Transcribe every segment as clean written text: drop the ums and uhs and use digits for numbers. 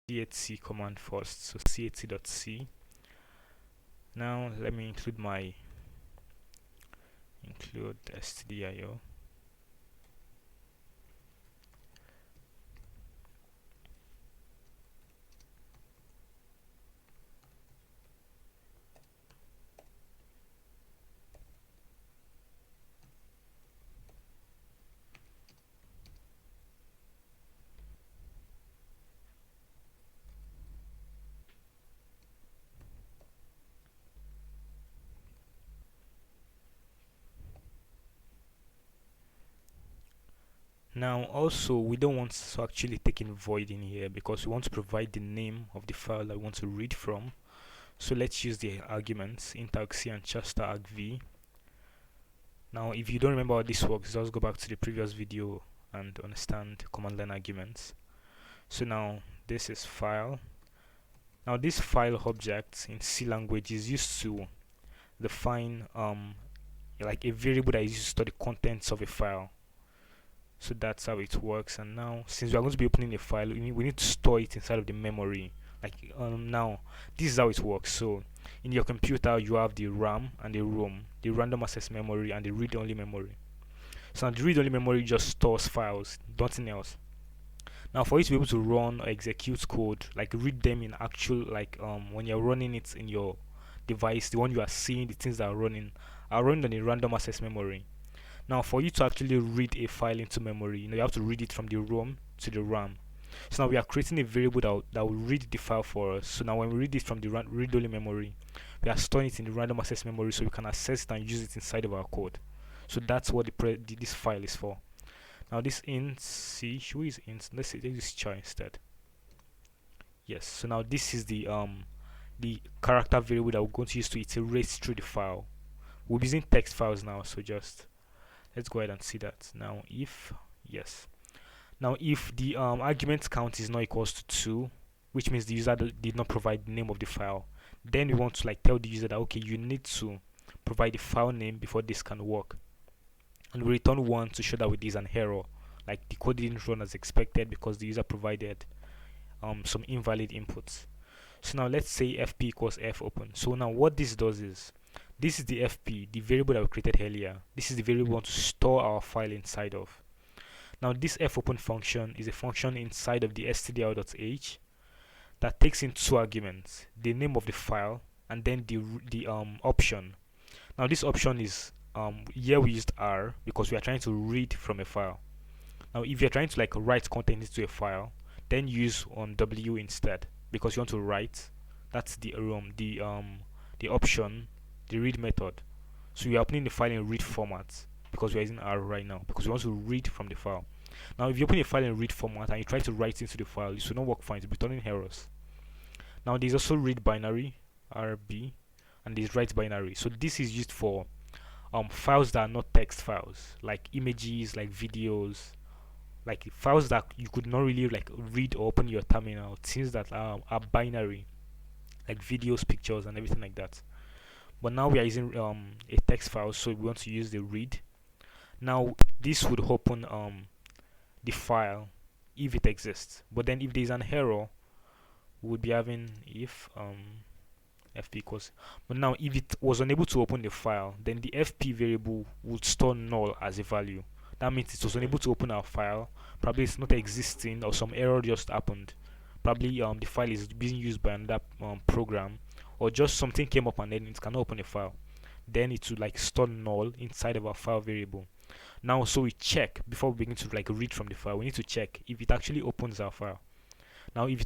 cac command first. So cac.c. Now let me include stdio. Now also we don't want to actually take in void in here because we want to provide the name of the file that we want to read from. So let's use the arguments int argc and chester argv. Now if you don't remember how this works, just go back to the previous video and understand command line arguments. So now this is file. Now this file object in C language is used to define like a variable that is used to store the contents of a file. So that's how it works. And now since we are going to be opening a file, we need to store it inside of the memory. Like now this is how it works. So in your computer you have the RAM and the ROM, the random access memory and the read-only memory. So now the read-only memory just stores files, nothing else. Now for you to be able to run or execute code, like read them in actual, like when you're running it in your device, the one you are seeing, the things that are running on a random access memory. Now for you to actually read a file into memory, you have to read it from the ROM to the RAM. So now we are creating a variable that will read the file for us. So now when we read it from the read-only memory, we are storing it in the random access memory so we can access it and use it inside of our code. So that's what this file is for. Now this int c, should we use int? Let's use char instead. Yes. So now this is the character variable that we're going to use to iterate through the file. We're using text files now, so just let's go ahead and see that. Now if yes. Now if the argument count is not equals to 2, which means the user did not provide the name of the file, then we want to like tell the user that okay, you need to provide the file name before this can work. And we return 1 to show that with this an error, like the code didn't run as expected because the user provided some invalid inputs. So now let's say fp equals fopen. So now what this does is, this is the fp, the variable that we created earlier. This is the variable we want to store our file inside of. Now this fopen function is a function inside of the stdio.h that takes in 2 arguments, the name of the file and then the option. Now this option is here we used r because we are trying to read from a file. Now if you're trying to like write content into a file, then use on w instead because you want to write. That's the option, the read method. So we are opening the file in read format because we are using r right now because we want to read from the file. Now if you open a file in read format and you try to write into the file, it should not work fine, it will be returning errors. Now there's also read binary, rb, and there's write binary. So this is used for files that are not text files, like images, like videos, like files that you could not really like read or open your terminal, things that are binary, like videos, pictures, and everything like that. But now we are using a text file, so we want to use the read. Now this would open the file if it exists, but then if there is an error, we would be having if fp equals. But now if it was unable to open the file, then the fp variable would store null as a value. That means it was unable to open our file. Probably it's not existing or some error just happened. Probably the file is being used by another program, or just something came up and then it cannot open the file. Then it would like store null inside of our file variable. Now so we check before we begin to like read from the file. We need to check if it actually opens our file. Now if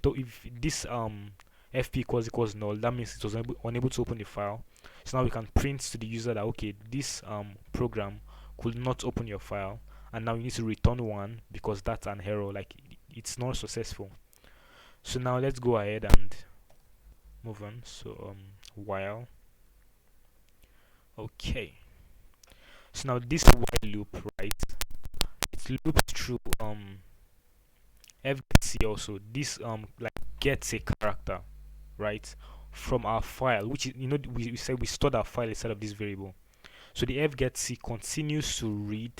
this fp equals null, that means it was unable to open the file. So now we can print to the user that okay, this program could not open your file, and now you need to return 1 because that's an error, like it's not successful. So now let's go ahead and move on. So while, okay, so now this while loop, right, it loops through fgetc. Also this like gets a character, right, from our file, which is, we said we stored our file inside of this variable. So the fgetc continues to read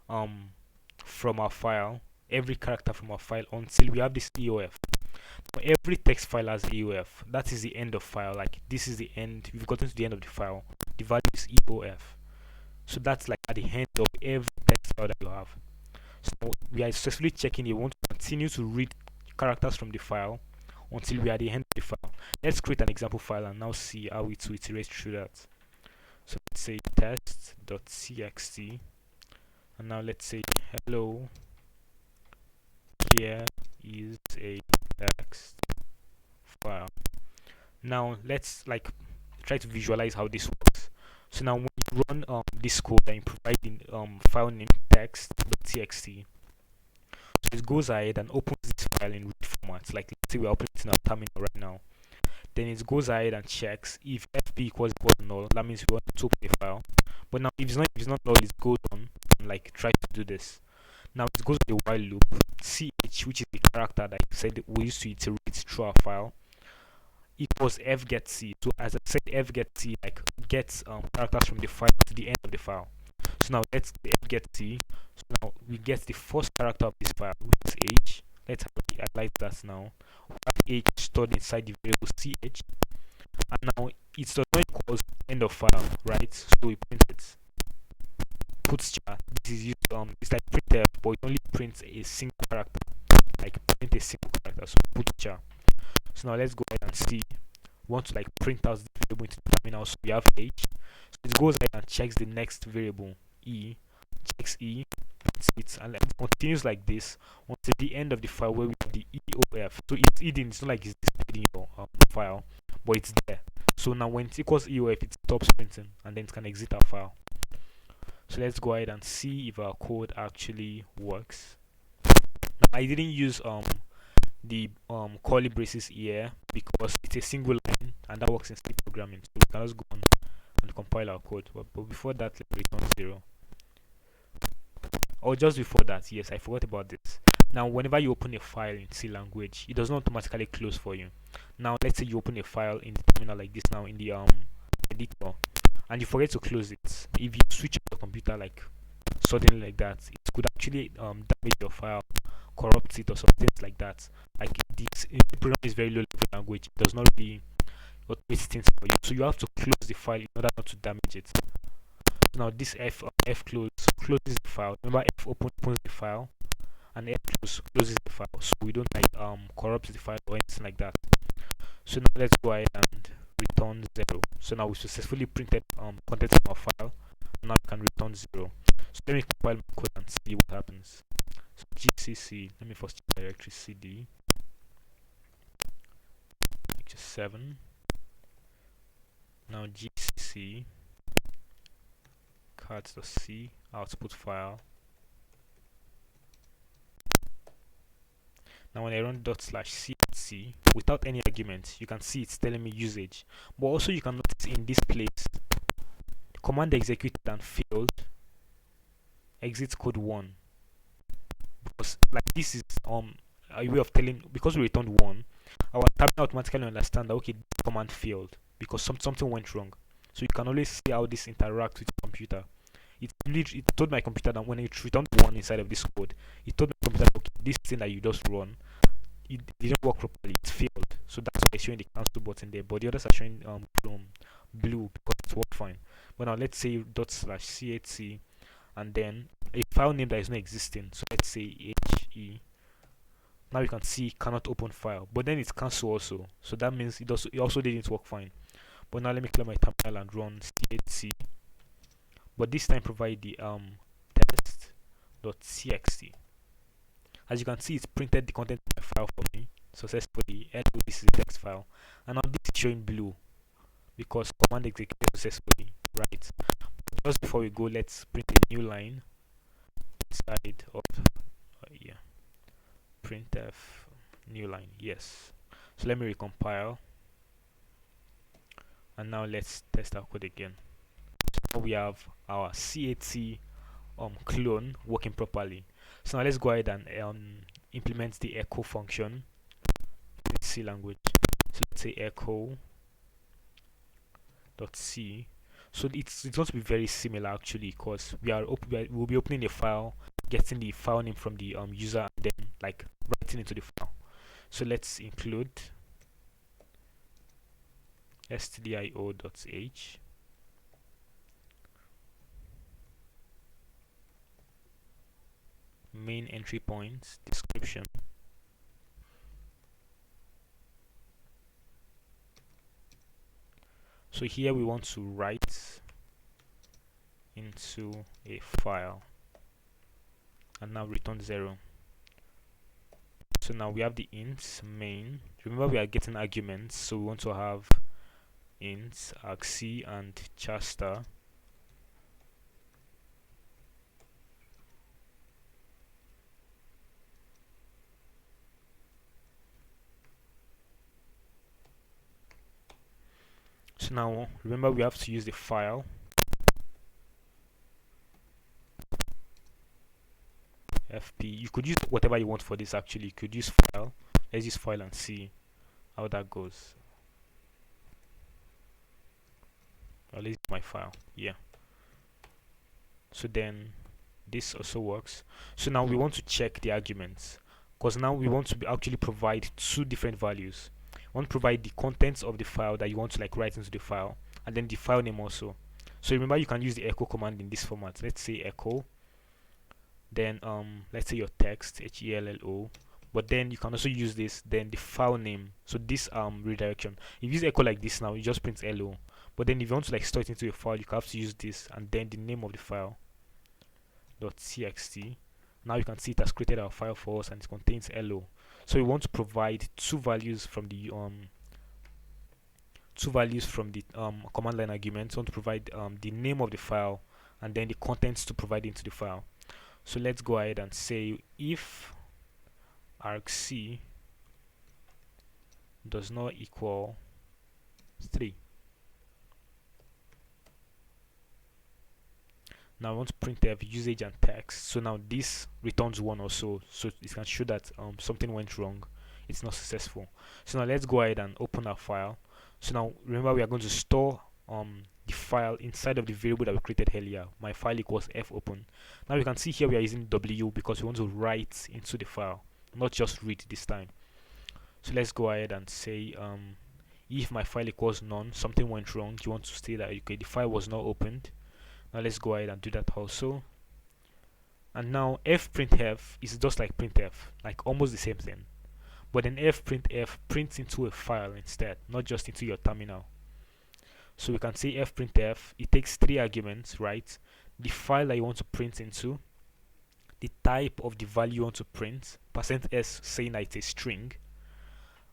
from our file, every character from our file until we have this EOF. Now, every text file has EOF. That is the end of file. Like this is the end. We've gotten to the end of the file. The value is EOF. So that's like at the end of every text file that you have. So we are successfully checking it. We want to continue to read characters from the file until we are at the end of the file. Let's create an example file and now see how it will iterate through that. So let's say test.txt, and now let's say hello, here is a text file. Now let's like try to visualize how this works. So now when you run this code and you provide the file name text.txt, so it goes ahead and opens this file in read format. Like let's say we're opening it in our terminal right now. Then it goes ahead and checks if fp equals equal to null. That means we want to open the file. But now if it's not null, it goes on and like try to do this. Now it goes to the while loop. Ch, which is the character that I said we used to iterate through our file, equals f get c. So as I said, f get c like gets characters from the file to the end of the file. So now let's f get c. So now we get the first character of this file, which is h. Let's highlight that now. H stored inside the variable ch, and now it does not equals end of file, right? So we print it. Puts char. This is used it's like printf, but it only prints a single character. Like print a single character. So put char. So now let's go ahead and see. We want to like print out the variable into the terminal. So we have h. So it goes ahead and checks the next variable e, checks e, prints it, and it continues like this until the end of the file where we have the EOF. So it's hidden. It's not like it's displayed in your file, but it's there. So now when it equals EOF, it stops printing and then it can exit our file. So let's go ahead and see if our code actually works. Now, I didn't use the curly braces here because it's a single line and that works in C programming. So we can just go on and compile our code. But before that, let's return 0. Or just before that, yes, I forgot about this. Now, whenever you open a file in C language, it does not automatically close for you. Now, let's say you open a file in the terminal like this now in the editor, and you forget to close it. If you switch your computer like suddenly like that, it could actually damage your file, corrupt it, or some things like that. Like this program is very low level language; it does not really automate things for you. So you have to close the file in order not to damage it. Now this f closes the file. Remember, f opens the file, and f closes the file, so we don't like corrupt the file or anything like that. So now let's go ahead and return 0. So now we successfully printed content from our file. Now we can return 0. So let me compile my code and see what happens. So gcc, let me first check directory cd lecture 7. Now gcc cat.c output file. Now when I run /c without any argument, you can see it's telling me usage. But also you can notice in this place, command executed and failed, exit code 1. Because like this is a way of telling, because we returned 1, our terminal automatically understand that okay, this command failed because something went wrong. So you can always see how this interacts with your computer. It told my computer that when it returned 1 inside of this code, it told my computer, okay, this thing that you just run, it didn't work properly, it failed. So that's why it's showing the cancel button there, but the others are showing from blue because it worked fine. But now let's say /c8c and then a file name that is not existing. So let's say he. Now you can see cannot open file, but then it's cancel also. So that means it also didn't work fine. But now let me clear my terminal and run c8c. But this time provide the test.txt. As you can see, it's printed the content of my file for me successfully. This is the text file, and now this is showing blue because command executed successfully, right? But just before we go, let's print a new line inside of printf new line. Yes. So let me recompile, and now let's test our code again. So now we have our c8c clone working properly. So now let's go ahead and implement the echo function in C language. So let's say echo .c. So it's going to be very similar actually, because we'll be opening a file, getting the file name from the user, and then like writing into the file. So let's include stdio.h main entry points description. So here we want to write into a file and now return 0. So now we have the int main. Remember we are getting arguments, so we want to have int argc and char*. So now remember we have to use the file fp. You could use whatever you want for this. Actually, you could use file. Let's use file and see how that goes. Or let's use my file. Yeah. So then this also works. So now we want to check the arguments, because now we want to actually provide two different values. We want to provide the contents of the file that you want to like write into the file, and then the file name also. So remember you can use the echo command in this format. Let's say echo, then let's say your text hello, but then you can also use this, then the file name. So this redirection, if you use echo like this, now it just prints hello, but then if you want to like store it into a file, you have to use this and then the name of the file .txt. Now you can see it has created our file for us and it contains hello. So we want to provide two values from the command line arguments. We want to provide the name of the file and then the contents to provide into the file. So let's go ahead and say if argc does not equal 3. Now I want to printf usage and text. So now this returns 1 also, so it can show that something went wrong, it's not successful. So now let's go ahead and open our file. So now remember we are going to store the file inside of the variable that we created earlier, my file equals fopen. Now you can see here we are using w because we want to write into the file, not just read this time. So let's go ahead and say if my file equals none, something went wrong. You want to say that okay, the file was not opened. Now let's go ahead and do that also. And now fprintf is just like printf, like almost the same thing, but then fprintf prints into a file instead, not just into your terminal. So we can say fprintf, it takes 3 arguments, right? The file that you want to print into, the type of the value you want to print, %s saying that it's a string,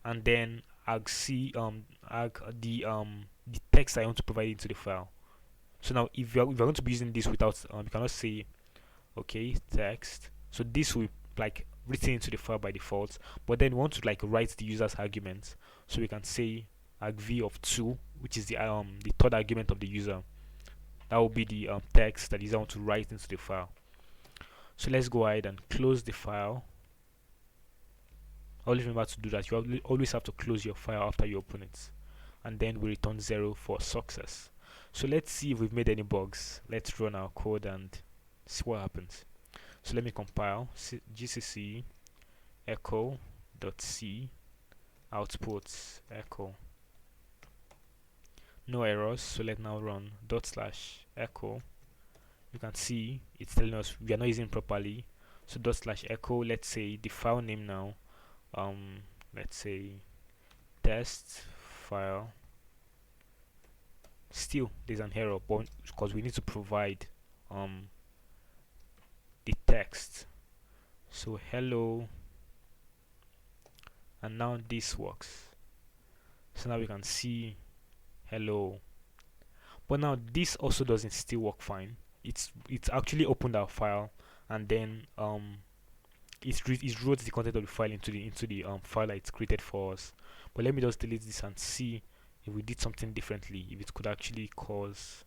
and then argc the text I want to provide into the file. So now if you're going to be using this without you cannot say okay text, so this will like written into the file by default, but then we want to like write the user's arguments, so we can say argv of 2, which is the third argument of the user. That will be the text that the user want to write into the file. So let's go ahead and close the file. Always remember to do that. You always have to close your file after you open it, and then we return 0 for success. So let's see if we've made any bugs. Let's run our code and see what happens. So let me compile. gcc echo.c outputs echo, no errors. So let's now run /echo. You can see it's telling us we are not using it properly. So /echo, let's say the file name now, let's say test file. Still there's an error, but because we need to provide the text. So hello, and now this works. So now we can see hello, but now this also doesn't still work fine. It's actually opened our file, and then it wrote the content of the file into the file that it's created for us. But let me just delete this and see if we did something differently, if it could actually cause.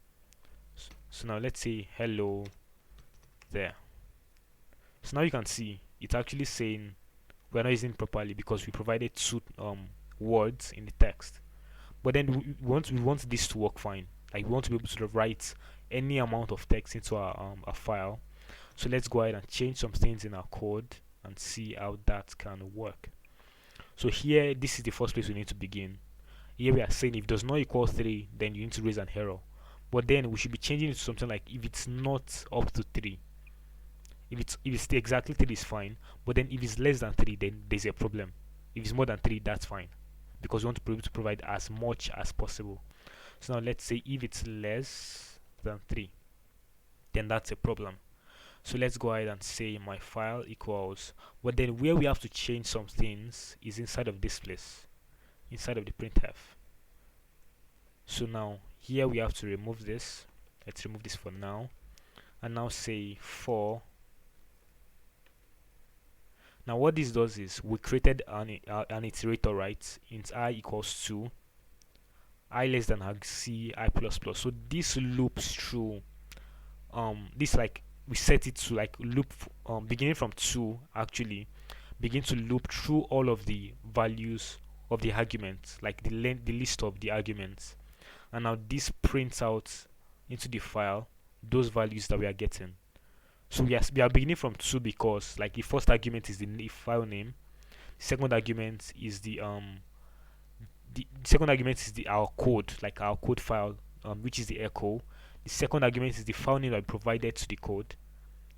So now let's say hello there. So now you can see it's actually saying we're not using it properly because we provided 2 words in the text. But then we want this to work fine. Like we want to be able to write any amount of text into our file. So let's go ahead and change some things in our code and see how that can work. So here, this is the first place we need to begin. Here we are saying if it does not equal 3, then you need to raise an error. But then we should be changing it to something like if it's not up to 3. If it's exactly 3 is fine, but then if it's less than 3, then there's a problem. If it's more than 3, that's fine, because we want to be able to provide as much as possible. So now let's say if it's less than 3, then that's a problem. So let's go ahead and say my file equals, but then where we have to change some things is inside of this place, inside of the printf. So now here we have to remove this. Let's remove this for now, and now say for. Now what this does is we created an iterator, right? Int I equals 2, I less than argc I plus plus. So this loops through this, like we set it to like loop beginning from 2, actually begin to loop through all of the values of the arguments, like the list of the arguments, and now this prints out into the file those values that we are getting. So yes, we are beginning from 2 because like the first argument is the file name, the second argument is our code, like our code file, which is the echo. The second argument is the file name that we provided to the code,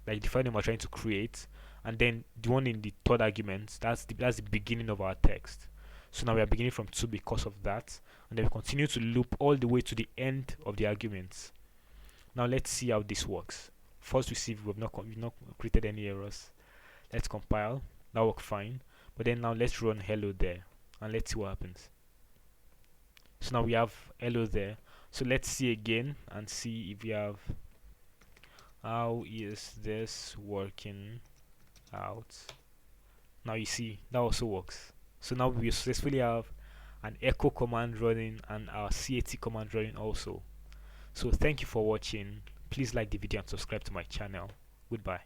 like the file name we're trying to create, and then the one in the third argument, that's the beginning of our text. So now we are beginning from 2 because of that, and then we continue to loop all the way to the end of the arguments. Now let's see how this works. First, we see if we've not created any errors. Let's compile. That worked fine. But then now let's run hello there, and let's see what happens. So now we have hello there. So let's see again and see if we have, how is this working out. Now you see that also works. So now we successfully have an echo command running and our cat command running also. So thank you for watching. Please like the video and subscribe to my channel. Goodbye.